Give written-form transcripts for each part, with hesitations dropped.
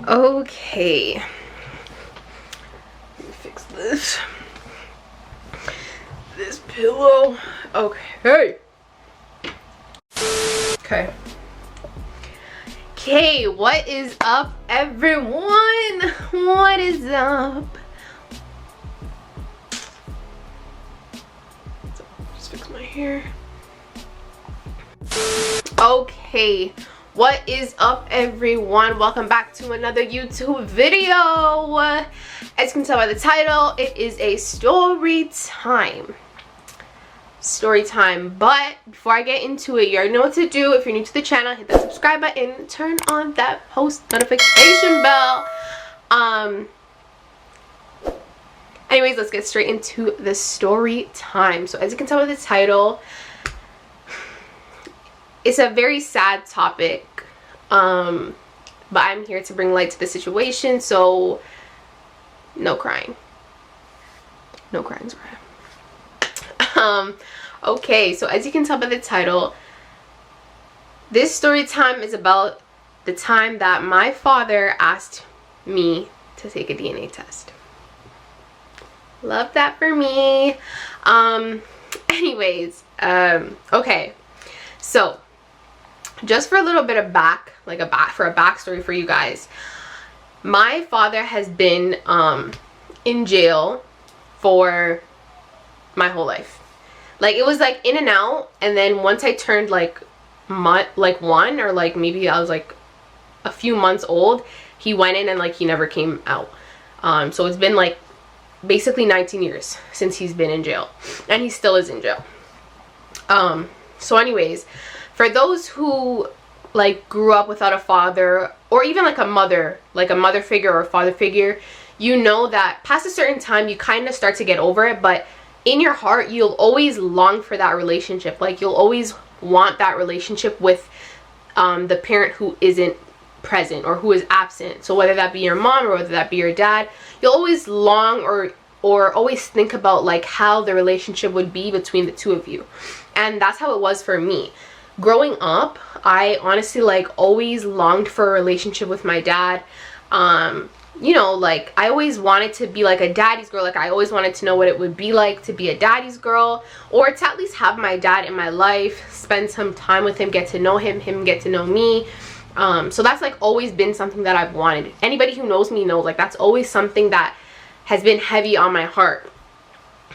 Okay. Let me fix this. This pillow. Okay. Okay. Okay, what is up, everyone? What is up? Just fix my hair. Okay, what is up, everyone? Welcome back to another YouTube video. As you can tell by the title, it is a story time. But before I get into it, you already know what to do. If you're new to the channel, hit that subscribe button, turn on that post notification bell. Anyways, let's get straight into the story time. So as you can tell by the title, it's a very sad topic, but I'm here to bring light to the situation, so no crying. No crying, sorry. Okay, so as you can tell by the title, this story time is about the time that my father asked me to take a DNA test. Love that for me. Anyways, okay, so just for a little bit of backstory for you guys, my father has been in jail for my whole life. Like, it was like in and out, and then once I turned like one, or like maybe I was like a few months old, he went in and like he never came out. So it's been like basically 19 years since he's been in jail, and he still is in jail. So anyways, for those who like grew up without a father, or even like a mother figure or a father figure, you know that past a certain time you kind of start to get over it, but in your heart you'll always long for that relationship. Like, you'll always want that relationship with the parent who isn't present or who is absent. So whether that be your mom or whether that be your dad, you'll always long or always think about like how the relationship would be between the two of you. And that's how it was for me. Growing up, I honestly like always longed for a relationship with my dad. You know, like I always wanted to be like a daddy's girl. Like, I always wanted to know what it would be like to be a daddy's girl, or to at least have my dad in my life, spend some time with him, get to know him get to know me. So that's like always been something that I've wanted. Anybody who knows me knows like that's always something that has been heavy on my heart.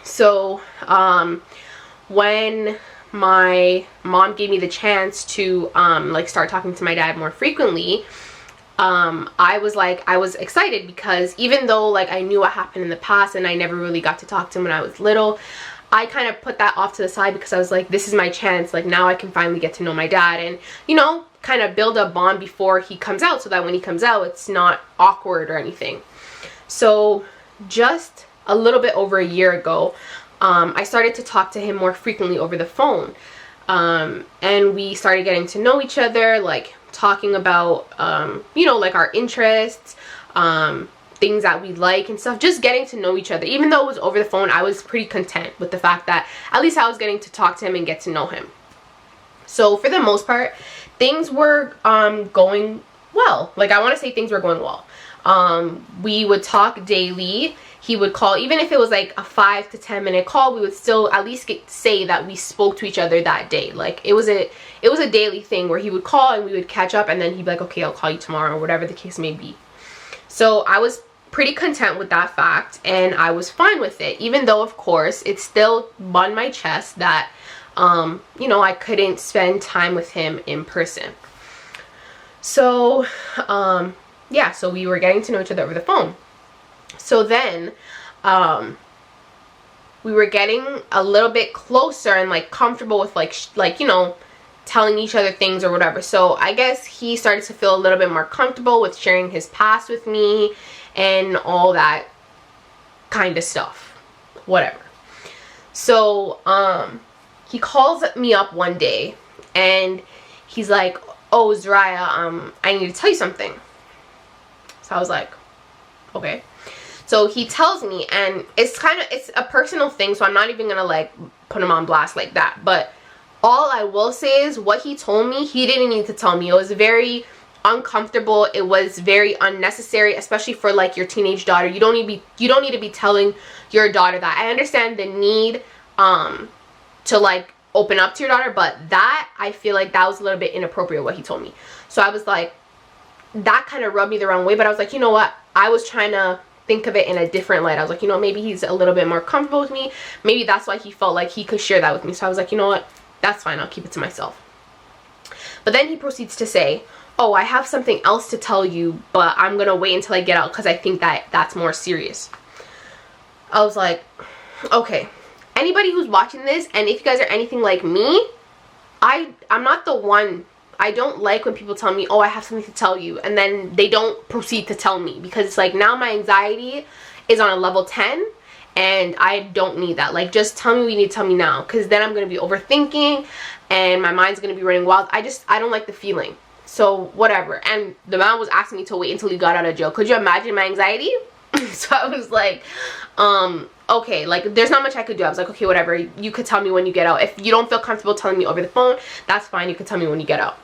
So when my mom gave me the chance to like start talking to my dad more frequently, I was excited, because even though like I knew what happened in the past and I never really got to talk to him when I was little, I kind of put that off to the side, because I was like, this is my chance. Like, now I can finally get to know my dad and, you know, kind of build a bond before he comes out, so that when he comes out it's not awkward or anything. So just a little bit over a year ago, I started to talk to him more frequently over the phone, and we started getting to know each other, like talking about you know, like our interests, things that we like and stuff, just getting to know each other. Even though it was over the phone, I was pretty content with the fact that at least I was getting to talk to him and get to know him. So for the most part, things were going well. Like, I want to say things were going well. We would talk daily. He would call, even if it was like a 5 to 10 minute call, we would still at least say that we spoke to each other that day. Like, it was a daily thing where he would call and we would catch up, and then he'd be like, okay, I'll call you tomorrow, or whatever the case may be. So I was pretty content with that fact, and I was fine with it, even though of course it still on my chest that you know, I couldn't spend time with him in person. So yeah, so we were getting to know each other over the phone. So then we were getting a little bit closer and like comfortable with like you know, telling each other things or whatever. So I guess he started to feel a little bit more comfortable with sharing his past with me and all that kind of stuff, whatever. So he calls me up one day and he's like, oh, Zariah, I need to tell you something. So I was like, okay. So he tells me, and it's a personal thing, so I'm not even gonna like put him on blast like that, but all I will say is what he told me, he didn't need to tell me. It was very uncomfortable. It was very unnecessary, especially for like your teenage daughter. You don't need to be telling your daughter that. I understand the need to like open up to your daughter, but that, I feel like that was a little bit inappropriate what he told me. So I was like, that kind of rubbed me the wrong way. But I was like, you know what, I was trying to think of it in a different light. I was like, you know, maybe he's a little bit more comfortable with me. Maybe that's why he felt like he could share that with me. So I was like, you know what, that's fine, I'll keep it to myself. But then he proceeds to say, oh, I have something else to tell you, but I'm gonna wait until I get out because I think that that's more serious. I was like, okay, anybody who's watching this, and if you guys are anything like me, I'm not the one. I don't like when people tell me, oh, I have something to tell you, and then they don't proceed to tell me, because it's like, now my anxiety is on a level 10, and I don't need that. Like, just tell me what you need to tell me now, because then I'm going to be overthinking, and my mind's going to be running wild. I don't like the feeling. So, whatever. And the man was asking me to wait until he got out of jail. Could you imagine my anxiety? So I was like, okay, like, there's not much I could do. I was like, okay, whatever. You could tell me when you get out. If you don't feel comfortable telling me over the phone, that's fine. You could tell me when you get out.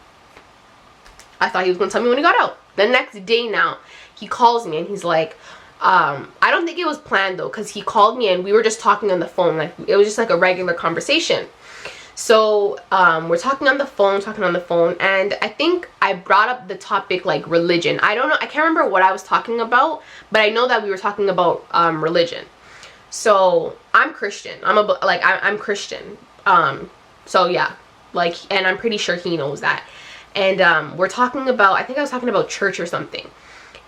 I thought he was going to tell me when he got out. The next day now, he calls me and he's like, I don't think it was planned though, because he called me and we were just talking on the phone. Like, it was just like a regular conversation. So we're talking on the phone, and I think I brought up the topic like religion. I don't know, I can't remember what I was talking about, but I know that we were talking about religion. So I'm Christian. I'm Christian. So yeah, like, and I'm pretty sure he knows that. And we're talking about, I think I was talking about church or something,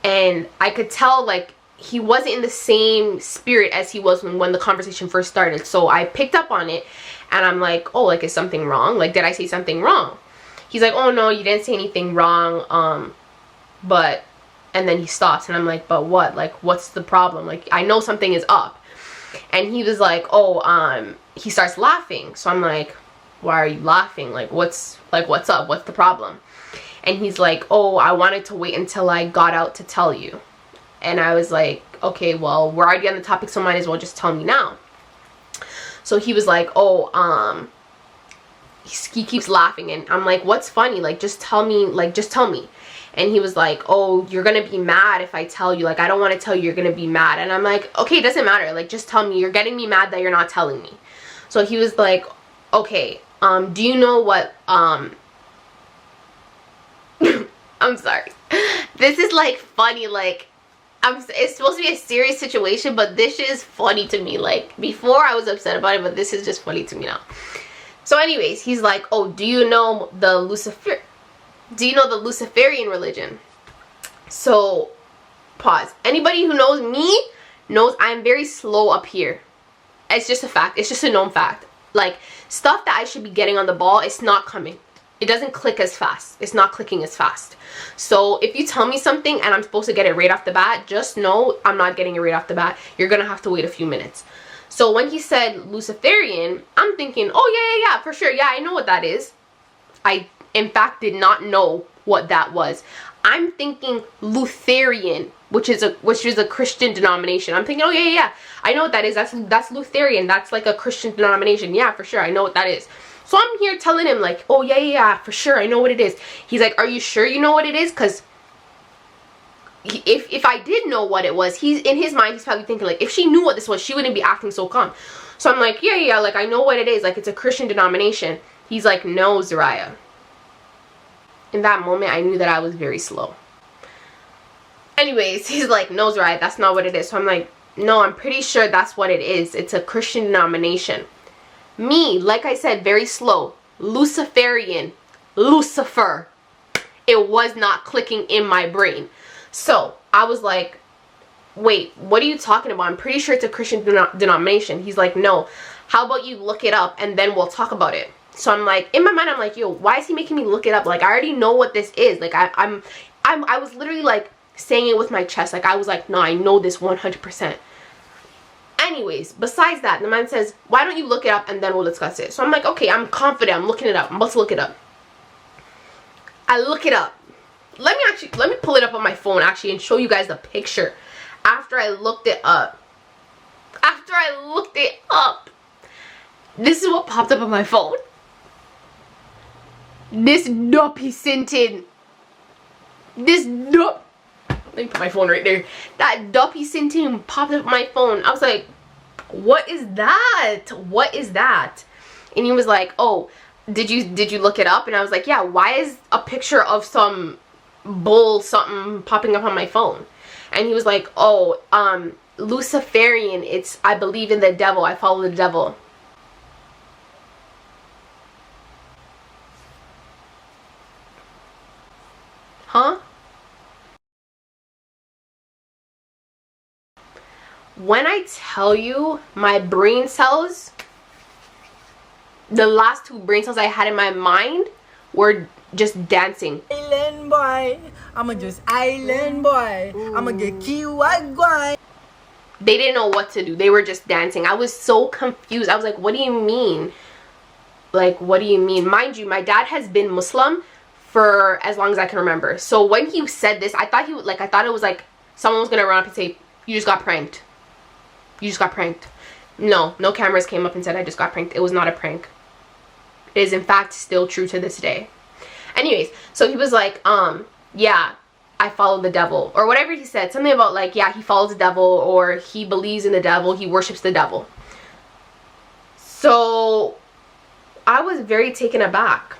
and I could tell like he wasn't in the same spirit as he was when the conversation first started. So I picked up on it, and I'm like, oh, like, is something wrong? Like, did I say something wrong? He's like, oh no, you didn't say anything wrong, but, and then he stops, and I'm like, but what? Like, what's the problem? Like, I know something is up. And he was like, oh, he starts laughing. So I'm like, why are you laughing? Like, what's up? What's the problem? And he's like, oh, I wanted to wait until I got out to tell you. And I was like, okay, well, we're already on the topic, so might as well just tell me now. So he was like, oh, he keeps laughing, and I'm like, what's funny? Like, just tell me, like, just tell me. And he was like, oh, you're gonna be mad if I tell you. Like, I don't want to tell you, you're gonna be mad. And I'm like, okay, it doesn't matter. Like, just tell me. You're getting me mad that you're not telling me. So he was like, okay, do you know what, I'm sorry. This is like funny, like, it's supposed to be a serious situation, but this is funny to me. Like, before I was upset about it, but this is just funny to me now. So anyways, he's like, oh, do you know the Luciferian religion? So, pause. Anybody who knows me knows I'm very slow up here. It's just a fact. It's just a known fact. Like, stuff that I should be getting on the ball, it's not coming. It doesn't click as fast. It's not clicking as fast. So if you tell me something and I'm supposed to get it right off the bat, just know I'm not getting it right off the bat. You're going to have to wait a few minutes. So when he said Luciferian, I'm thinking, oh, yeah, for sure. Yeah, I know what that is. I, in fact, did not know what that was. I'm thinking Lutheran, which is a Christian denomination. I'm thinking, oh, yeah. I know what that is. That's Lutheran. That's like a Christian denomination. Yeah, for sure. I know what that is. So I'm here telling him like, oh, yeah, for sure, I know what it is. He's like, are you sure you know what it is? Because if I did know what it was, in his mind, he's probably thinking like, if she knew what this was, she wouldn't be acting so calm. So I'm like, yeah, like, I know what it is. Like, it's a Christian denomination. He's like, no, Zariah. In that moment, I knew that I was very slow. Anyways, he's like, no, Zariah, that's not what it is. So I'm like, no, I'm pretty sure that's what it is. It's a Christian denomination. Me, like I said, very slow. Luciferian. Lucifer. It was not clicking in my brain. So I was like, wait, what are you talking about? I'm pretty sure it's a Christian denomination. He's like, no. How about you look it up and then we'll talk about it? So I'm like, in my mind, I'm like, yo, why is he making me look it up? Like, I already know what this is. Like, I was literally like saying it with my chest. Like, I was like, no, I know this 100%. Anyways, besides that, the man says, why don't you look it up and then we'll discuss it? So I'm like, okay, I'm confident. I'm looking it up. I'm about to look it up. I look it up. Let me pull it up on my phone actually and show you guys the picture after I looked it up. This is what popped up on my phone. This dopey scented this let me put my phone right there. That duppy Centene popped up my phone. I was like, what is that? What is that? And he was like, oh, did you look it up? And I was like, yeah, why is a picture of some bull something popping up on my phone? And he was like, oh, Luciferian, it's I believe in the devil, I follow the devil. Huh? When I tell you, my brain cells, the last 2 brain cells I had in my mind were just dancing. Island boy, I'ma just island boy. I'ma get killed white guy. They didn't know what to do. They were just dancing. I was so confused. I was like, what do you mean? Like, what do you mean? Mind you, my dad has been Muslim for as long as I can remember. So when he said this, I thought it was like someone was gonna run up and say, you just got pranked. You just got pranked. No cameras came up and said I just got pranked. It was not a prank. It is in fact still true to this day. Anyways, so he was like, yeah, I follow the devil, or whatever he said, something about like, yeah, he follows the devil, or he believes in the devil, he worships the devil. So I was very taken aback.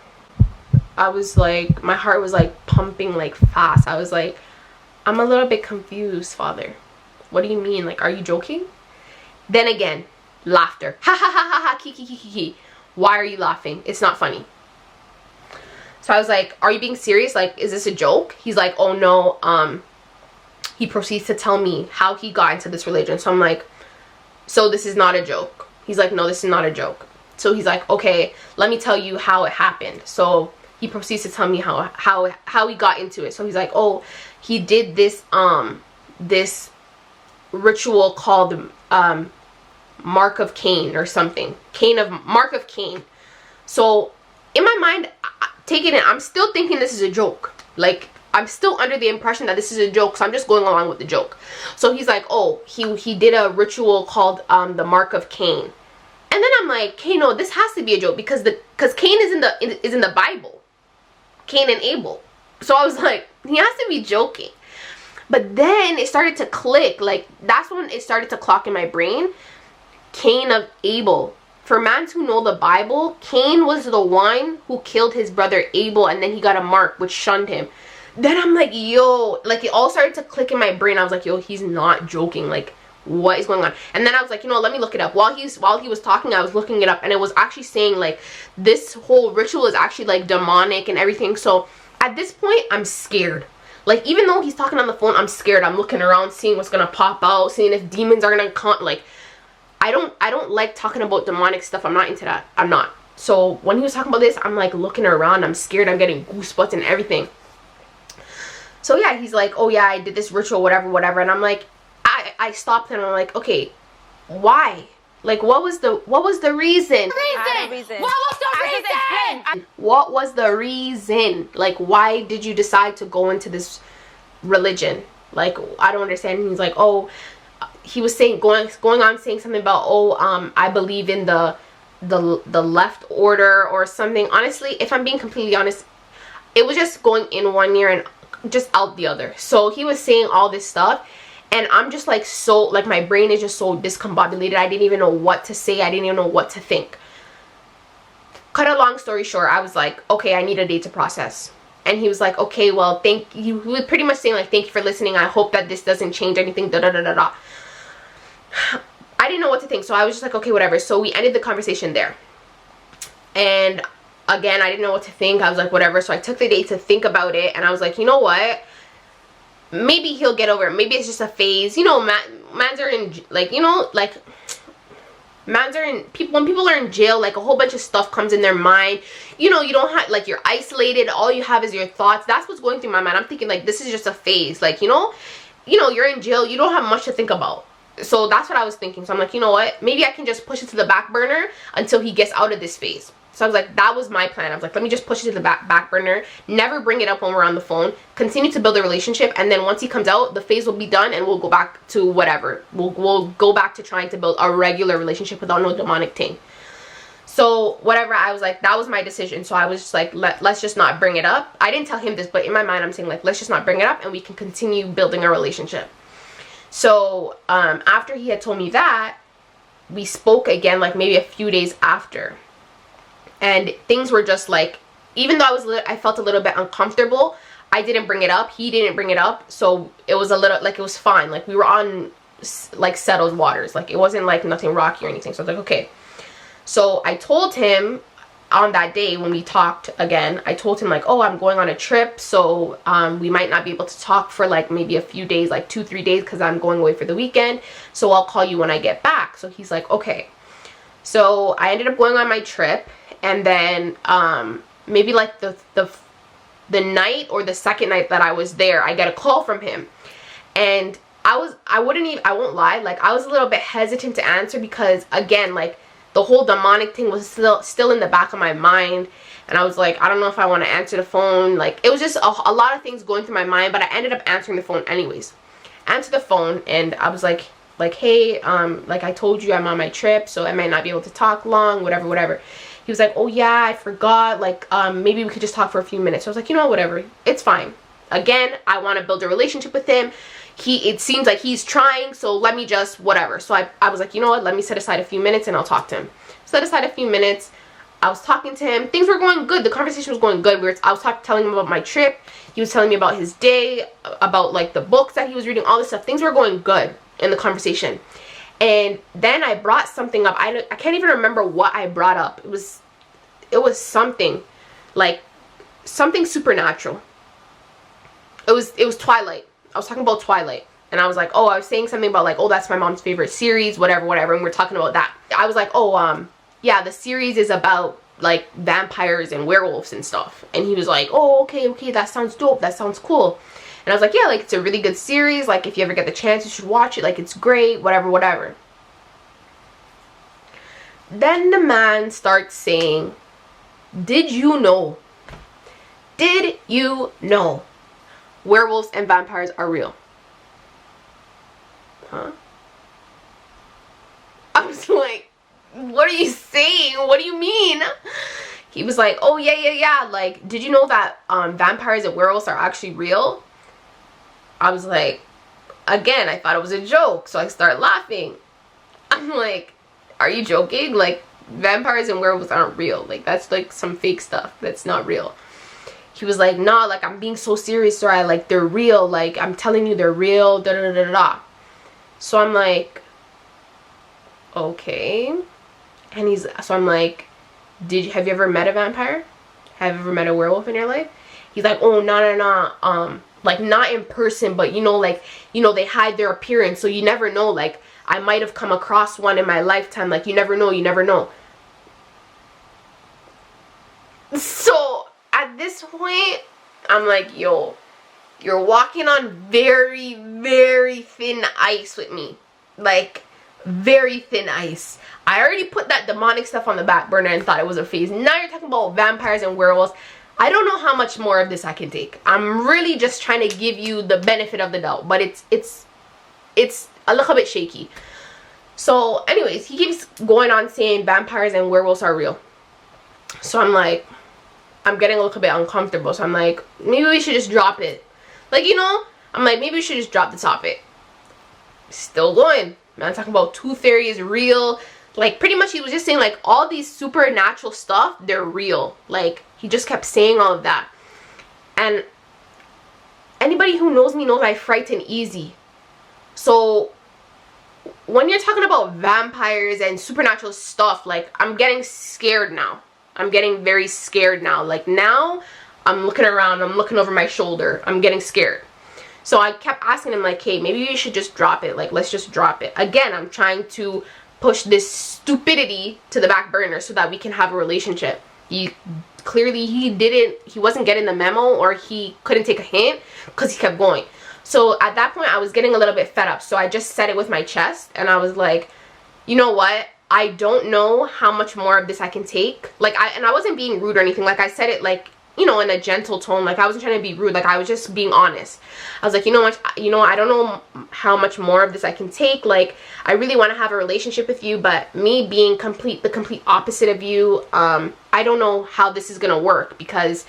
I was like, my heart was like pumping like fast. I was like, I'm a little bit confused, Father. What do you mean? Like, are you joking? Then again, laughter. Ha ha ha ha ha, ki ki ki ki ki. Why are you laughing? It's not funny. So I was like, are you being serious? Like, is this a joke? He's like, oh no. He proceeds to tell me how he got into this religion. So I'm like, so this is not a joke? He's like, no, this is not a joke. So he's like, okay, let me tell you how it happened. So he proceeds to tell me how he got into it. So he's like, oh, he did this this ritual called Mark of Cain or something. Mark of Cain. So in my mind, taking it, I'm still thinking this is a joke. Like, I'm still under the impression that this is a joke, so I'm just going along with the joke. So he's like, oh, he did a ritual called the Mark of Cain. And then I'm like, okay, no, this has to be a joke because Cain is in the Bible. Cain and Abel. So I was like, he has to be joking. But then it started to click. Like, that's when it started to clock in my brain. Cain of Abel. For man to know the Bible, Cain was the one who killed his brother Abel, and then he got a mark which shunned him. Then I'm like, yo, like it all started to click in my brain. I was like, yo, he's not joking. Like, what is going on? And then I was like, you know, let me look it up. While he was talking, I was looking it up, and it was actually saying like this whole ritual is actually like demonic and everything. So at this point, I'm scared. Like, even though he's talking on the phone, I'm scared. I'm looking around, seeing what's gonna pop out, seeing if demons are gonna come. Like, I don't like talking about demonic stuff. I'm not into that. I'm not. So when he was talking about this, I'm like looking around. I'm scared. I'm getting goosebumps and everything. So yeah, he's like, oh yeah, I did this ritual, whatever. And I'm like, I stopped and I'm like, okay, why? Like, what was the reason? What was the reason? What was the reason? Like, why did you decide to go into this religion? Like, I don't understand. And he's like, oh, he was saying, going on saying something about, oh, I believe in the left order or something. Honestly, if I'm being completely honest, it was just going in one ear and just out the other. So he was saying all this stuff, and I'm just like, so, like, my brain is just so discombobulated. I didn't even know what to say. I didn't even know what to think. Cut a long story short, I was like, okay, I need a day to process. And he was like, okay, well, he was pretty much saying like, thank you for listening. I hope that this doesn't change anything, da da da da da. I didn't know what to think, so I was just like, okay, whatever. So we ended the conversation there. And again, I didn't know what to think. I was like, whatever. So I took the day to think about it, and I was like, you know what? Maybe he'll get over it. Maybe it's just a phase. You know, mans are in, like, you know, like, mans are in, when people are in jail, like, a whole bunch of stuff comes in their mind. You know, you don't have, like, you're isolated. All you have is your thoughts. That's what's going through my mind. I'm thinking, like, this is just a phase. Like, you know, you're in jail. You don't have much to think about. So that's what I was thinking. So I'm like, you know what? Maybe I can just push it to the back burner until he gets out of this phase. So I was like, that was my plan. I was like, let me just push it to the back burner. Never bring it up when we're on the phone. Continue to build a relationship. And then once he comes out, the phase will be done and we'll go back to whatever. We'll go back to trying to build a regular relationship without no demonic thing. So whatever, I was like, that was my decision. So I was just like, let's just not bring it up. I didn't tell him this, but in my mind I'm saying like, let's just not bring it up and we can continue building a relationship. So after he had told me that, we spoke again like maybe a few days after, and things were just like, even though I felt a little bit uncomfortable, I didn't bring it up, he didn't bring it up, so it was a little like, it was fine. Like we were on like settled waters, like it wasn't like nothing rocky or anything. So I was like, okay. So I told him on that day when we talked again, I told him like, oh, I'm going on a trip, so we might not be able to talk for like maybe a few days, like 2-3 days, because I'm going away for the weekend, so I'll call you when I get back. So he's like, okay. So I ended up going on my trip, and then maybe like the night or the second night that I was there, I get a call from him, and I won't lie, like I was a little bit hesitant to answer, because again, like the whole demonic thing was still in the back of my mind, and I was like, I don't know if I want to answer the phone. Like it was just a lot of things going through my mind, but I ended up answering the phone anyways. Answered the phone, and I was like, hey, like I told you I'm on my trip, so I might not be able to talk long, whatever. He was like, oh yeah, I forgot, like maybe we could just talk for a few minutes. So I was like, you know, whatever, it's fine. Again, I want to build a relationship with him. It seems like he's trying, so let me just whatever. So I was like, you know what, let me set aside a few minutes and I'll talk to him. Set aside a few minutes. I was talking to him. Things were going good. The conversation was going good. I was telling him about my trip. He was telling me about his day, about like the books that he was reading, all this stuff. Things were going good in the conversation. And then I brought something up. I can't even remember what I brought up. It was something like something supernatural. It was Twilight. I was talking about Twilight, and I was like, oh, I was saying something about like, oh, that's my mom's favorite series, whatever, and we're talking about that. I was like, oh, yeah, the series is about like vampires and werewolves and stuff. And he was like, oh, okay, that sounds dope, that sounds cool. And I was like, yeah, like it's a really good series, like if you ever get the chance you should watch it, like it's great, whatever. Then the man starts saying, did you know werewolves and vampires are real? Huh? I was like, what are you saying? What do you mean? He was like, oh yeah, like did you know that vampires and werewolves are actually real? I was like, again, I thought it was a joke, so I start laughing. I'm like, are you joking? Like vampires and werewolves aren't real, like that's like some fake stuff, that's not real. He was like, nah, like I'm being so serious, right? Like they're real, like I'm telling you they're real, da da da da da. So I'm like, okay. And so I'm like, have you ever met a vampire? Have you ever met a werewolf in your life? He's like, oh no, like not in person, but you know, like, you know, they hide their appearance, so you never know, like I might have come across one in my lifetime, like you never know. So at this point, I'm like, yo, you're walking on very, very thin ice with me. Like, very thin ice. I already put that demonic stuff on the back burner and thought it was a phase. Now you're talking about vampires and werewolves. I don't know how much more of this I can take. I'm really just trying to give you the benefit of the doubt. But it's a little bit shaky. So, anyways, he keeps going on saying vampires and werewolves are real. So I'm like, I'm getting a little bit uncomfortable. So I'm like, maybe we should just drop it. Like, you know, I'm like, maybe we should just drop the topic. Still going. Man, talking about tooth fairy is real. Like, pretty much he was just saying, like, all these supernatural stuff, they're real. Like, he just kept saying all of that. And anybody who knows me knows I frighten easy. So when you're talking about vampires and supernatural stuff, like, I'm getting scared now. I'm getting very scared now. Like, now I'm looking around, I'm looking over my shoulder, I'm getting scared. So I kept asking him, like, hey, maybe we should just drop it. Like, let's just drop it. Again, I'm trying to push this stupidity to the back burner so that we can have a relationship. He wasn't getting the memo, or he couldn't take a hint because he kept going. So at that point, I was getting a little bit fed up. So I just said it with my chest, and I was like, you know what? I don't know how much more of this I can take. Like, I wasn't being rude or anything. Like, I said it like you know, in a gentle tone. Like, I wasn't trying to be rude. Like, I was just being honest. I was like, you know what, I don't know how much more of this I can take. Like, I really want to have a relationship with you, but me being the complete opposite of you, I don't know how this is gonna work, because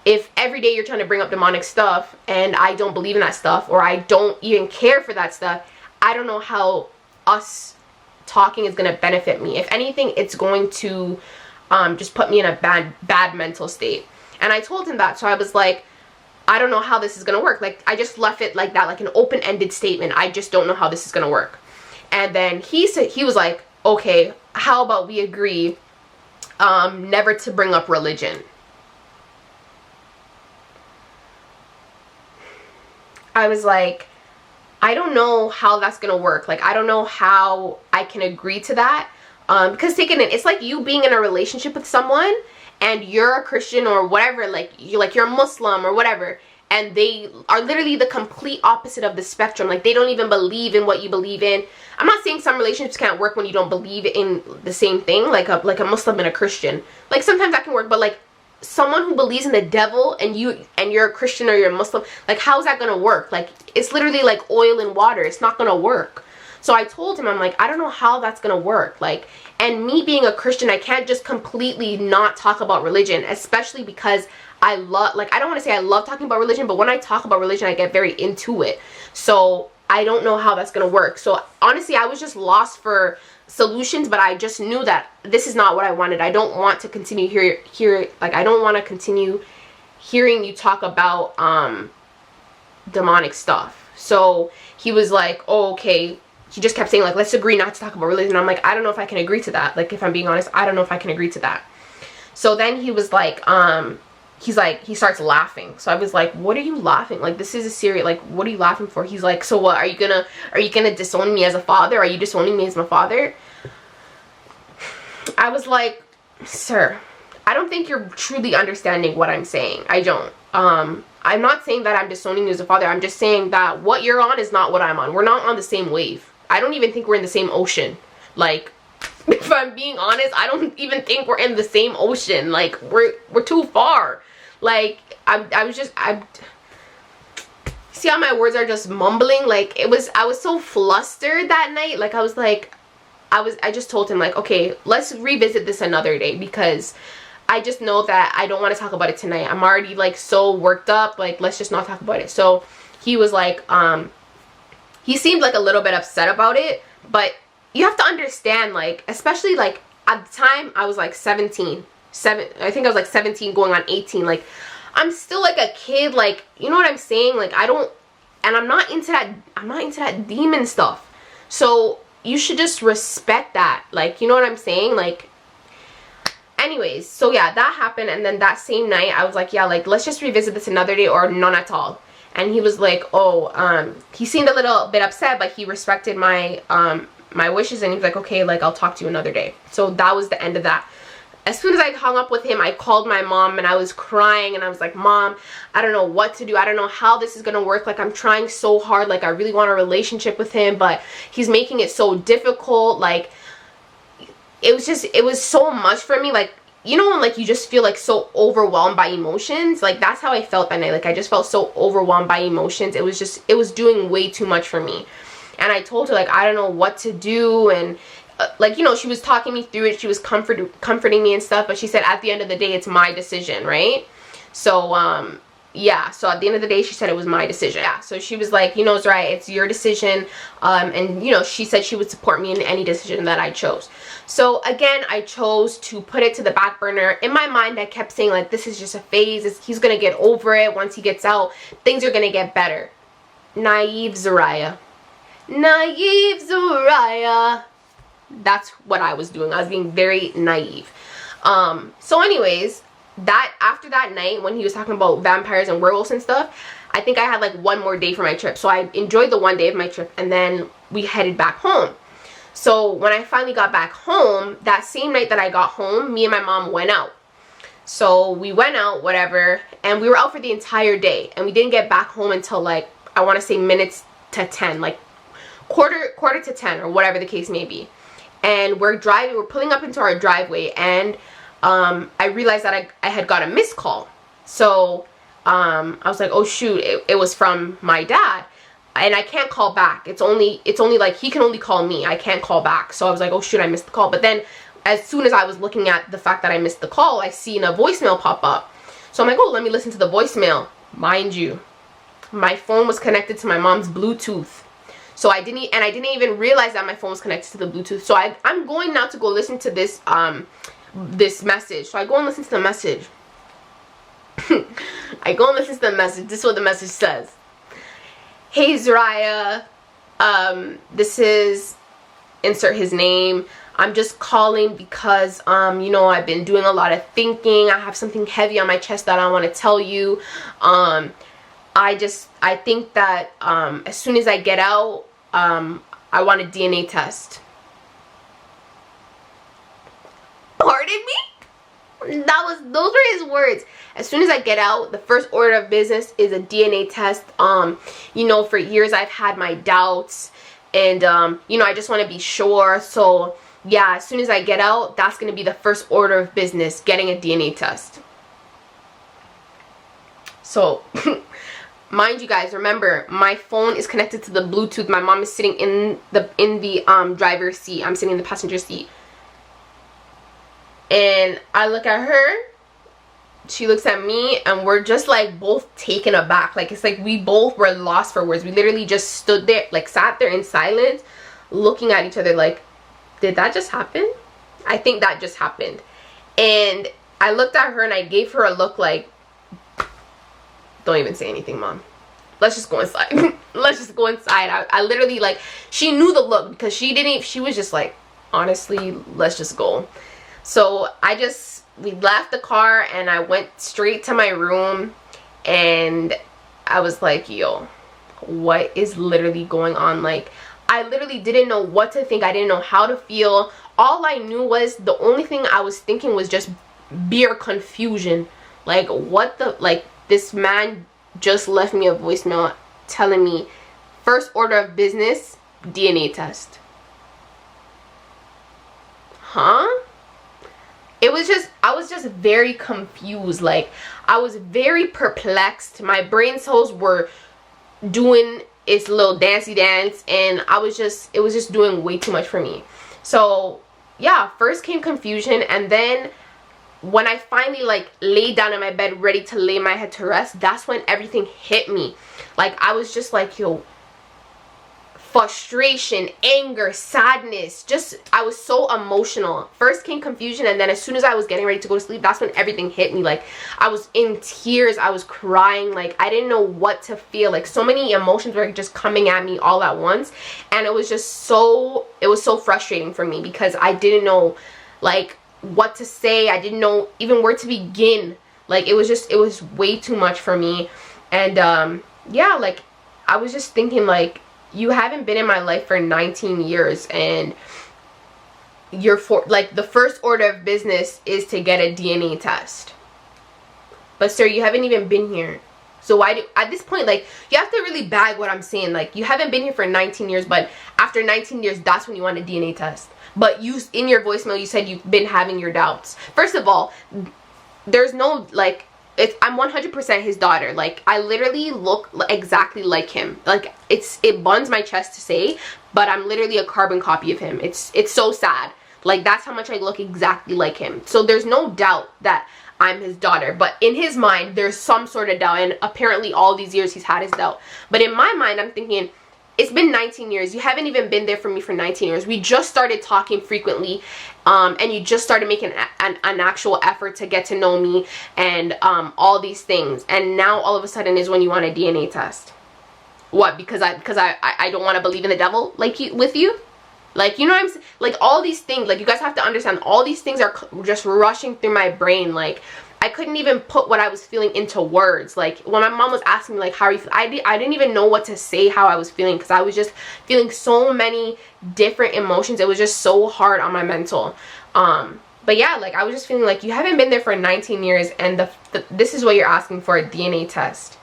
if every day you're trying to bring up demonic stuff and I don't believe in that stuff, or I don't even care for that stuff, I don't know how us talking is going to benefit me. If anything, it's going to just put me in a bad mental state. And I told him that. So I was like, I don't know how this is going to work. Like, I just left it like that, like an open-ended statement. I just don't know how this is going to work. And then he was like, okay, how about we agree never to bring up religion. I was like, I don't know how that's gonna work. Like, I don't know how I can agree to that, because it's like you being in a relationship with someone and you're a Christian or whatever, like you're a Muslim or whatever, and they are literally the complete opposite of the spectrum. Like, they don't even believe in what you believe in. I'm not saying some relationships can't work when you don't believe in the same thing, like a Muslim and a Christian. Like, sometimes that can work, but like someone who believes in the devil and you're a Christian or you're a Muslim, like, how's that gonna work? Like, it's literally like oil and water. It's not gonna work. So I told him, I'm like, I don't know how that's gonna work. Like, and me being a Christian, I can't just completely not talk about religion, especially because I love, like, I don't want to say I love talking about religion, but when I talk about religion, I get very into it. So I don't know how that's gonna work. So honestly, I was just lost for solutions, but I just knew that this is not what I wanted. I don't want to continue like, I don't want to continue hearing you talk about demonic stuff. So he was like, oh, okay. He just kept saying, like, let's agree not to talk about religion. I'm like, I don't know if I can agree to that. Like, if I'm being honest, I don't know if I can agree to that. So then he was like, he starts laughing. So I was like, what are you laughing? Like, this is a serious, like, what are you laughing for? He's like, so what, are you gonna disown me as a father? Are you disowning me as my father? I was like, sir, I don't think you're truly understanding what I'm saying. I don't. I'm not saying that I'm disowning you as a father. I'm just saying that what you're on is not what I'm on. We're not on the same wave. I don't even think we're in the same ocean. Like, if I'm being honest, I don't even think we're in the same ocean. Like, we're too far. Like, I see how my words are just mumbling. Like, I was so flustered that night. Like, I just told him, like, okay, let's revisit this another day, because I just know that I don't want to talk about it tonight. I'm already, like, so worked up. Like, let's just not talk about it. So he was like, he seemed like a little bit upset about it, but you have to understand, like, especially, like, at the time I was like 17. I think I was like 17 going on 18. Like, I'm still like a kid. Like, you know what I'm saying? Like, I'm not into that demon stuff. So you should just respect that. Like, you know what I'm saying? Like, anyways, so yeah, that happened. And then that same night I was like, yeah, like, let's just revisit this another day, or none at all. And he was like, oh, he seemed a little bit upset, but he respected my my wishes, and he was like, okay, like, I'll talk to you another day. So that was the end of that. As soon as I hung up with him, I called my mom, and I was crying, and I was like, Mom, I don't know what to do. I don't know how this is gonna work. Like, I'm trying so hard. Like, I really want a relationship with him, but he's making it so difficult. Like, it was so much for me. Like, you know when, like, you just feel like so overwhelmed by emotions? Like, that's how I felt that night. Like, I just felt so overwhelmed by emotions. It was doing way too much for me. And I told her, like, I don't know what to do. And like, you know, she was talking me through it. She was comforting me and stuff, but she said at the end of the day, it's my decision, right? So yeah, so at the end of the day, she said it was my decision. Yeah, so she was like, you know, it's right, it's your decision. And you know, she said she would support me in any decision that I chose. So again, I chose to put it to the back burner. In my mind, I kept saying, like, this is just a phase. He's gonna get over it. Once he gets out, things are gonna get better. Naive Zariah. Naive Zariah. That's what I was doing. I was being very naive. So anyways, after that night when he was talking about vampires and werewolves and stuff, I think I had like one more day for my trip. So I enjoyed the one day of my trip, and then we headed back home. So when I finally got back home, that same night that I got home, me and my mom went out. So we went out, whatever, and we were out for the entire day, and we didn't get back home until, like, I want to say minutes to 10, like quarter to 10, or whatever the case may be. And we're pulling up into our driveway, and I realized that I had got a missed call. So I was like, oh shoot, it was from my dad. And I can't call back. It's only like he can only call me. I can't call back. So I was like, oh shoot, I missed the call. But then as soon as I was looking at the fact that I missed the call, I seen a voicemail pop up. So I'm like, oh, let me listen to the voicemail. Mind you, my phone was connected to my mom's Bluetooth. So I didn't even realize that my phone was connected to the Bluetooth. So I'm going now to go listen to this this message. So I go and listen to the message. I go and listen to the message. This is what the message says. Hey Zariah, this is, insert his name. I'm just calling because you know, I've been doing a lot of thinking. I have something heavy on my chest that I want to tell you. I think that as soon as I get out, I want a DNA test. Pardon me? Those were his words. As soon as I get out, the first order of business is a DNA test. You know, for years I've had my doubts, and you know, I just want to be sure. So yeah, as soon as I get out, that's going to be the first order of business, getting a DNA test. So mind you guys, remember, my phone is connected to the Bluetooth. My mom is sitting in the driver's seat. I'm sitting in the passenger seat. And I look at her, she looks at me, and we're just like both taken aback. Like, it's like we both were lost for words. We literally just stood there, like sat there in silence, looking at each other like, did that just happen? I think that just happened. And I looked at her and I gave her a look like, don't even say anything, Mom. Let's just go inside. Let's just go inside. I literally, like, she knew the look because she was just like, honestly, let's just go. So we left the car and I went straight to my room, and I was like, yo, what is literally going on? Like, I literally didn't know what to think. I didn't know how to feel. All I knew was the only thing I was thinking was just pure confusion. Like, what the, like, this man just left me a voicemail telling me first order of business, DNA test. Huh? I was just very confused. Like, I was very perplexed. My brain cells were doing its little dancey dance, and it was just doing way too much for me. So yeah, first came confusion, and then when I finally like laid down in my bed ready to lay my head to rest, that's when everything hit me. Like, I was just like, yo, frustration, anger, sadness, I was so emotional. First came confusion, and then as soon as I was getting ready to go to sleep, that's when everything hit me. Like, I was in tears, I was crying, like, I didn't know what to feel. Like, so many emotions were just coming at me all at once, and it was so frustrating for me because I didn't know, like, what to say. I didn't know even where to begin. Like, it was way too much for me. And yeah, like, I was just thinking, like, you haven't been in my life for 19 years, and the first order of business is to get a DNA test. But sir, you haven't even been here. So at this point, like, you have to really bag what I'm saying. Like, you haven't been here for 19 years, but after 19 years, that's when you want a DNA test. But in your voicemail, you said you've been having your doubts. First of all, there's no, like, I'm 100% his daughter. Like, I literally look exactly like him. Like, it burns my chest to say, but I'm literally a carbon copy of him. It's so sad. Like, that's how much I look exactly like him. So there's no doubt that I'm his daughter. But in his mind, there's some sort of doubt, and apparently all these years he's had his doubt. But in my mind, I'm thinking, it's been 19 years. You haven't even been there for me for 19 years. We just started talking frequently, and you just started making an actual effort to get to know me, and all these things. And now all of a sudden is when you want a DNA test. What? Because I don't want to believe in the devil with you? Like, you know what I'm saying? Like, all these things, like, you guys have to understand, all these things are just rushing through my brain. Like, I couldn't even put what I was feeling into words. Like, when my mom was asking me, like, how are you feeling? I didn't even know what to say how I was feeling, because I was just feeling so many different emotions. It was just so hard on my mental. But yeah, like, I was just feeling like, you haven't been there for 19 years, and this is what you're asking for, a DNA test.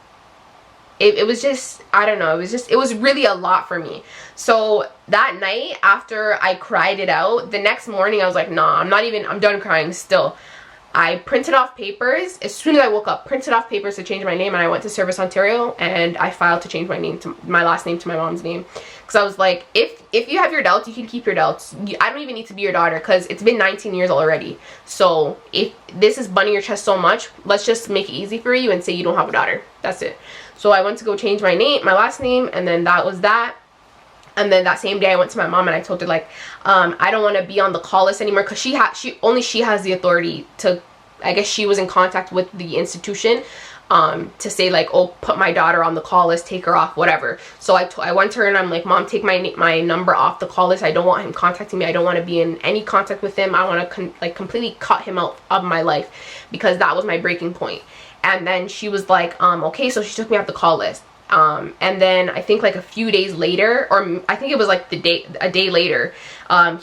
It was just, I don't know, it was really a lot for me. So that night, after I cried it out, the next morning I was like, nah, I'm done crying still. I printed off papers as soon as I woke up, printed off papers to change my name, and I went to Service Ontario and I filed to change my name to my last name to my mom's name, because I was like, if you have your doubts, you can keep your doubts. I don't even need to be your daughter, because it's been 19 years already. So if this is bunning your chest so much, let's just make it easy for you and say you don't have a daughter. That's it. So I went to go change my name, my last name, and then that was that. And then that same day I went to my mom and I told her, like, I don't want to be on the call list anymore, because she has the authority to, I guess she was in contact with the institution to say, like, oh, put my daughter on the call list, take her off, whatever. So I went to her and I'm like, Mom, take my number off the call list. I don't want him contacting me. I don't want to be in any contact with him. I want to completely cut him out of my life, because that was my breaking point. And then she was like, okay. So she took me off the call list. And then I think like a few days later, or I think it was like a day later,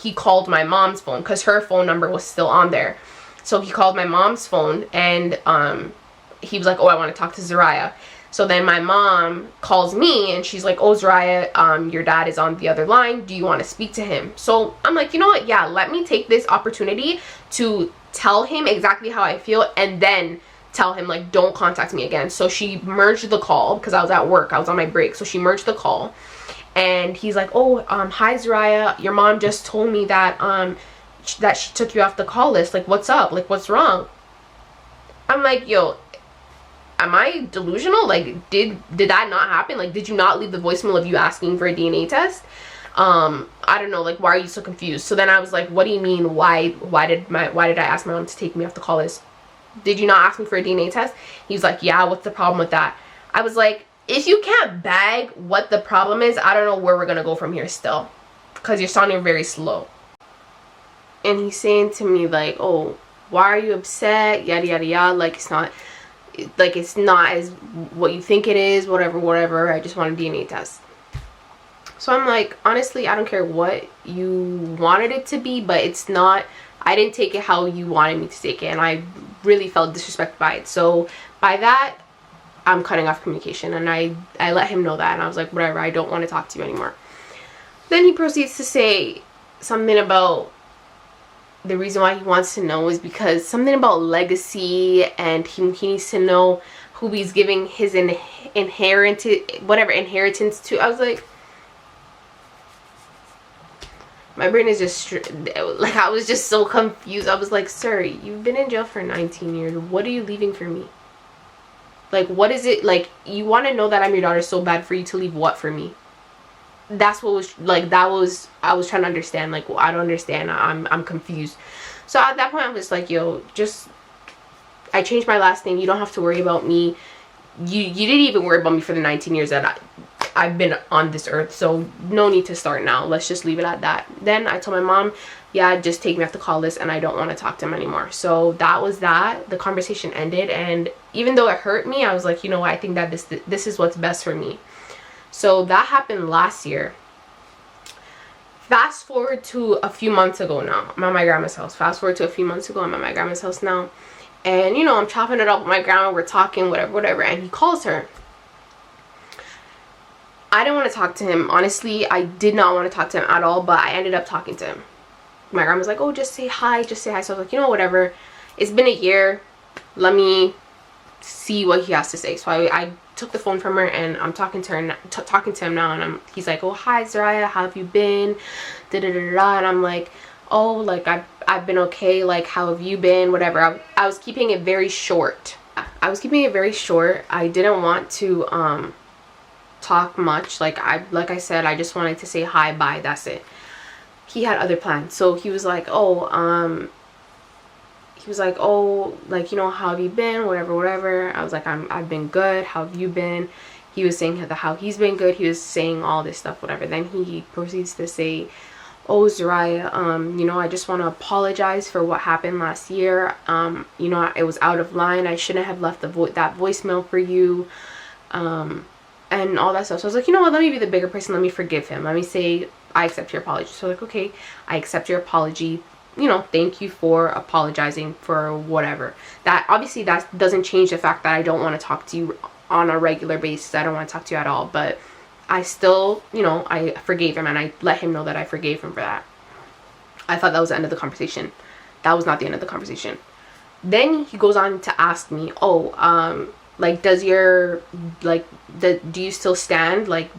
he called my mom's phone, because her phone number was still on there. So he called my mom's phone and he was like, oh, I want to talk to Zariah. So then my mom calls me and she's like, oh, Zariah, your dad is on the other line. Do you want to speak to him? So I'm like, you know what? Yeah, let me take this opportunity to tell him exactly how I feel, and then tell him, like, don't contact me again. So she merged the call, because I was at work, I was on my break, so she merged the call, and he's like, oh, hi Zariah, your mom just told me that that she took you off the call list. Like, what's up? Like, what's wrong? I'm like, yo, am I delusional? Like, did that not happen? Like, did you not leave the voicemail of you asking for a DNA test? I don't know, like, why are you so confused? So then I was like, what do you mean, why did I ask my mom to take me off the call list? Did you not ask me for a DNA test? He was like, yeah, what's the problem with that? I was like, if you can't bag what the problem is, I don't know where we're gonna go from here still, because you're sounding very slow. And he's saying to me, like, oh, why are you upset, yada yada yada, like, it's not as what you think it is, whatever, I just want a DNA test. So I'm like, honestly, I don't care what you wanted it to be, but it's not, I didn't take it how you wanted me to take it, and I really felt disrespected by it. So by that, I'm cutting off communication, and I let him know that, and I was like, whatever, I don't want to talk to you anymore. Then he proceeds to say something about the reason why he wants to know is because something about legacy, and he needs to know who he's giving his inheritance to. I was like, my brain is just, like, I was just so confused. I was like, sir, you've been in jail for 19 years. What are you leaving for me? Like, what is it? Like, you want to know that I'm your daughter so bad for you to leave what for me? That's what was, like, I was trying to understand. Like, well, I don't understand. I'm confused. So at that point, I'm just like, yo, I changed my last name. You don't have to worry about me. You didn't even worry about me for the 19 years that I've been on this earth, so no need to start now. Let's just leave it at that. Then I told my mom, yeah, just take me off the call list, and I don't want to talk to him anymore. So that was that. The conversation ended, and even though it hurt me, I was like, you know what, I think that this is what's best for me. So that happened last year. Fast forward to a few months ago now. I'm at my grandma's house. Fast forward to a few months ago, I'm at my grandma's house now. And, you know, I'm chopping it up with my grandma. We're talking, whatever. And he calls her. I didn't want to talk to him. Honestly, I did not want to talk to him at all, but I ended up talking to him. My grandma was like, oh, just say hi. So I was like, you know, whatever. It's been a year. Let me see what he has to say. So I took the phone from her, and I'm talking to her, talking to him now, and he's like, oh, hi Zariah, how have you been? And I'm like, oh, like, I've been okay, like, how have you been, whatever. I was keeping it very short. I didn't want to talk much. Like I said, I just wanted to say hi, bye, that's it. He had other plans. So he was like, oh, like, you know, how have you been, whatever. I was like, I've been good, how have you been? He was saying how he's been good. He was saying all this stuff, whatever. Then he proceeds to say, oh, Zariah, you know, I just want to apologize for what happened last year. You know, it was out of line. I shouldn't have left that voicemail for you, and all that stuff. So I was like, you know what, let me be the bigger person. Let me forgive him. Let me say, I accept your apology. So like, okay, I accept your apology. You know, thank you for apologizing for whatever. That obviously that doesn't change the fact that I don't want to talk to you on a regular basis. I don't want to talk to you at all. But I still, you know, I forgave him, and I let him know that I forgave him for that. I thought that was the end of the conversation. That was not the end of the conversation. Then he goes on to ask me, oh, like, does your, like, do you still stand, like,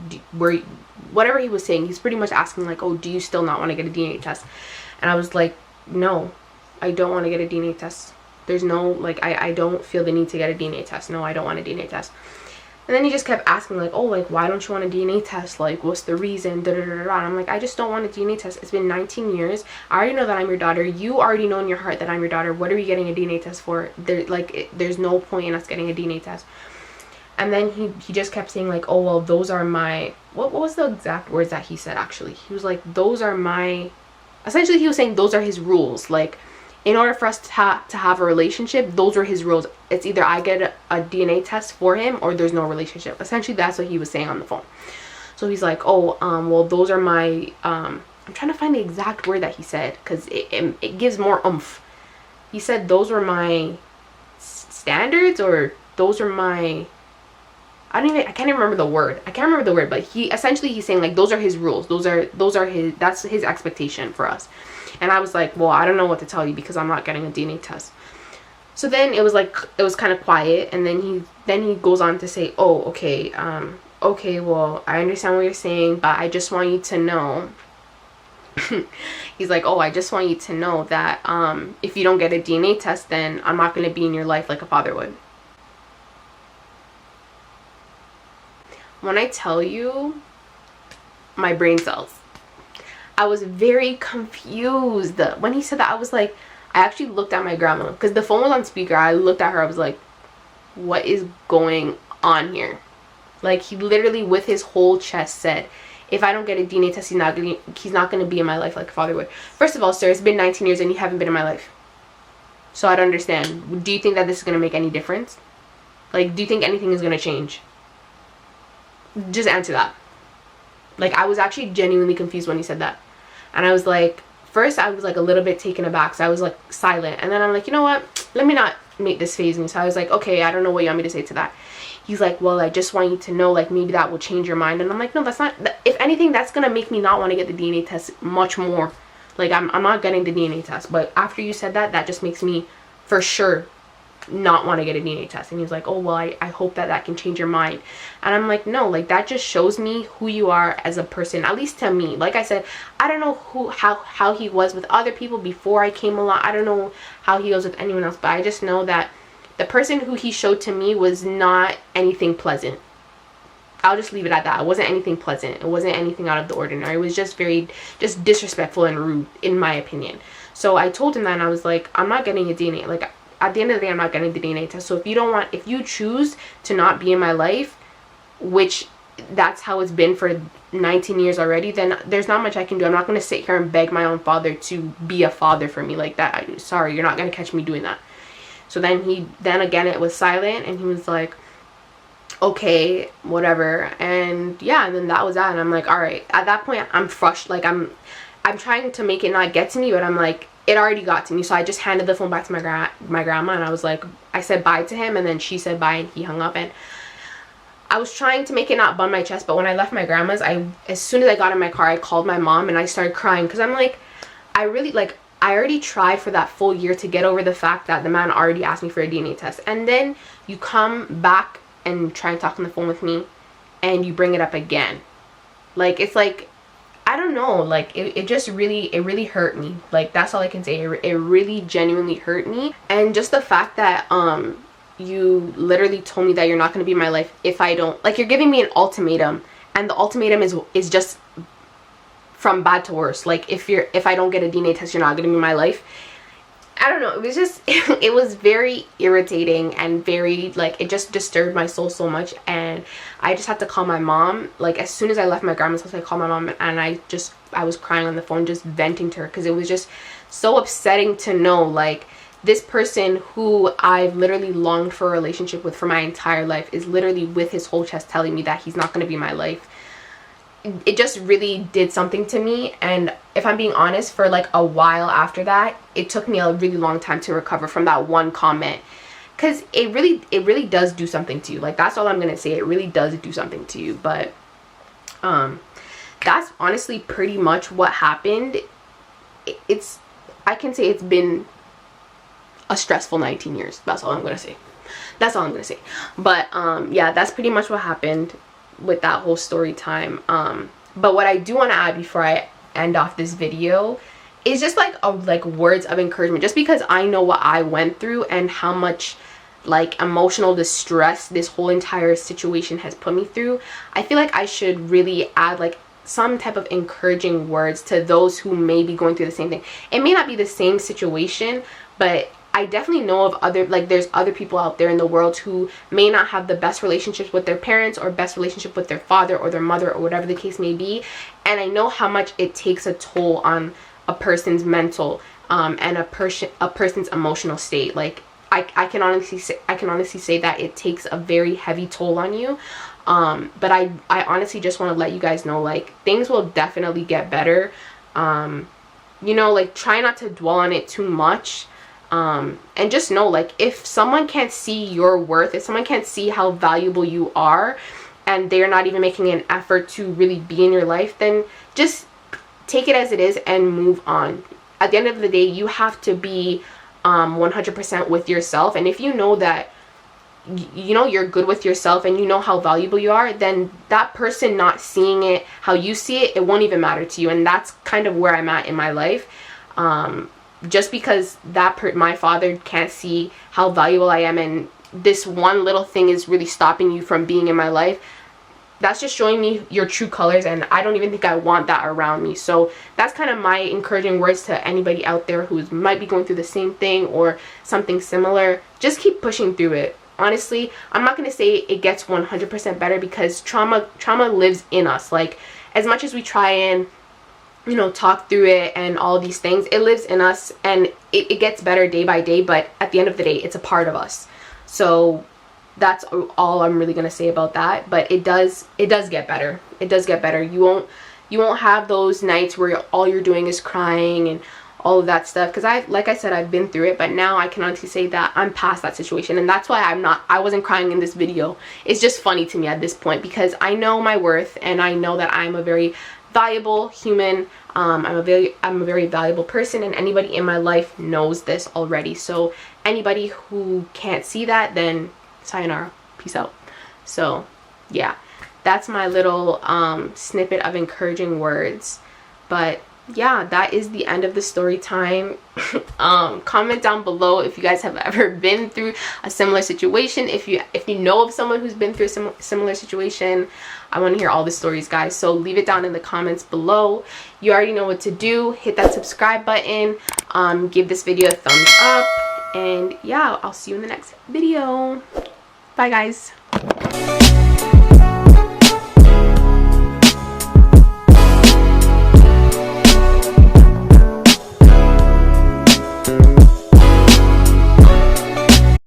whatever he was saying, he's pretty much asking, like, oh, do you still not want to get a DNA test? And I was like, no, I don't want to get a DNA test. There's no, like, I don't feel the need to get a DNA test. No, I don't want a DNA test. And then he just kept asking, like, oh, like, why don't you want a DNA test? Like, what's the reason? Da, da, da, da. And I'm like, I just don't want a DNA test. It's been 19 years. I already know that I'm your daughter. You already know in your heart that I'm your daughter. What are we getting a DNA test for? There's no point in us getting a DNA test. And then he just kept saying, like, oh, well, those are my, what was the exact words that he said, actually? He was like, those are my, essentially he was saying those are his rules. Like, in order for us to have a relationship, those were his rules. It's either I get a DNA test for him or there's no relationship. Essentially, that's what he was saying on the phone. So he's like, oh, well, those are my, I'm trying to find the exact word that he said, because it gives more oomph. He said those were my standards, or those are my, I can't even remember the word. I can't remember the word, but he's saying, like, those are his rules. Those are his, that's his expectation for us. And I was like, well, I don't know what to tell you because I'm not getting a DNA test. So then it was like, it was kind of quiet, and then he goes on to say, oh, okay, okay, well, I understand what you're saying, but I just want you to know. He's like, oh, I just want you to know that if you don't get a DNA test, then I'm not going to be in your life like a father would. When I tell you, my brain cells, I was very confused. When he said that, I was like, I actually looked at my grandma because the phone was on speaker. I looked at her. I was like, what is going on here? Like, he literally with his whole chest said, if I don't get a DNA test, he's not gonna be in my life like a father would. First of all, sir, it's been 19 years and you haven't been in my life. So I don't understand. Do you think that this is gonna make any difference? Like, do you think anything is gonna change? Just answer that. Like, I was actually genuinely confused when he said that. And I was like, first I was like a little bit taken aback, so I was like silent. And then I'm like, you know what? Let me not make this phase me. So I was like, okay, I don't know what you want me to say to that. He's like, well, I just want you to know, like, maybe that will change your mind. And I'm like, no, that's not, if anything, that's gonna make me not want to get the DNA test much more. Like, I'm not getting the DNA test. But after you said that, that just makes me for sure not want to get a DNA test. And he's like, oh, well, I hope that can change your mind. And I'm like, no, like, that just shows me who you are as a person, at least to me. Like I said, I don't know how he was with other people before I came along. I don't know how he was with anyone else, but I just know that the person who he showed to me was not anything pleasant. I'll just leave it at that. It wasn't anything pleasant. It wasn't anything out of the ordinary. It was just very disrespectful and rude, in my opinion. So I told him that, and I was like, I'm not getting a DNA. Like, at the end of the day, I'm not getting the DNA test. So if you choose to not be in my life, which that's how it's been for 19 years already, then there's not much I can do. I'm not going to sit here and beg my own father to be a father for me like that. Sorry, you're not going to catch me doing that. So then again, it was silent, and he was like, okay, whatever. And yeah, and then that was that. And I'm like, all right. At that point, I'm frustrated. Like, I'm trying to make it not get to me, but I'm like, it already got to me. So I just handed the phone back to my grandma, and I was like, I said bye to him, and then she said bye, and he hung up. And I was trying to make it not bun my chest, but when I left my grandma's, as soon as I got in my car, I called my mom, and I started crying, because I'm like, I already tried for that full year to get over the fact that the man already asked me for a DNA test, and then you come back and try and talk on the phone with me, and you bring it up again. Like, it's like, I don't know, like, it really hurt me. Like, that's all I can say. It really genuinely hurt me. And just the fact that you literally told me that you're not going to be in my life if I don't, like, you're giving me an ultimatum, and the ultimatum is just from bad to worse. Like, if I don't get a DNA test, you're not going to be in my life. I don't know, it was just it was very irritating, and very, like, it just disturbed my soul so much. And I just had to call my mom. Like, as soon as I left my grandma's house, I called my mom, and I was crying on the phone, just venting to her, because it was just so upsetting to know, like, this person who I've literally longed for a relationship with for my entire life is literally with his whole chest telling me that he's not going to be in my life. It just really did something to me. And if I'm being honest, for like a while after that, it took me a really long time to recover from that one comment, because it really does do something to you. Like, that's all I'm gonna say. It really does do something to you. But that's honestly pretty much what happened. I can say it's been a stressful 19 years. That's all I'm gonna say. That's all I'm gonna say. But yeah, that's pretty much what happened with that whole story time. But what I do want to add before I end off this video is just like words of encouragement, just because I know what I went through and how much like emotional distress this whole entire situation has put me through. I feel like I should really add like some type of encouraging words to those who may be going through the same thing. It may not be the same situation, but I definitely know of other, like there's other people out there in the world who may not have the best relationships with their parents or best relationship with their father or their mother or whatever the case may be. And I know how much it takes a toll on a person's mental and a person's emotional state. Like I can honestly say that it takes a very heavy toll on you. But I honestly just want to let you guys know, like, things will definitely get better. You know, like, try not to dwell on it too much. And just know, like, if someone can't see your worth, if someone can't see how valuable you are, and they're not even making an effort to really be in your life, then just take it as it is and move on. At the end of the day, you have to be 100% with yourself. And if you know that, you know, you're good with yourself and you know how valuable you are, then that person not seeing it how you see it, it won't even matter to you. And that's kind of where I'm at in my life. Just because my father can't see how valuable I am, and this one little thing is really stopping you from being in my life, that's just showing me your true colors, and I don't even think I want that around me. So that's kind of my encouraging words to anybody out there who might be going through the same thing or something similar. Just keep pushing through it. Honestly, I'm not going to say it gets 100% better, because trauma lives in us. Like, as much as we try and, you know, talk through it and all these things, it lives in us, and it gets better day by day. But at the end of the day, it's a part of us. So that's all I'm really going to say about that. But it does get better. It does get better. You won't have those nights where all you're doing is crying and all of that stuff, because like I said, I've been through it. But now I can honestly say that I'm past that situation, and that's why I wasn't crying in this video. It's just funny to me at this point, because I know my worth, and I know that I'm a very valuable human. I'm a very valuable person, and anybody in my life knows this already. So anybody who can't see that, then sayonara, peace out. So yeah, that's my little snippet of encouraging words. But yeah, that is the end of the story time. Comment down below if you guys have ever been through a similar situation. If you know of someone who's been through a similar situation, I want to hear all the stories, guys. So leave it down in the comments below. You already know what to do. Hit that subscribe button. Give this video a thumbs up. And yeah, I'll see you in the next video. Bye, guys.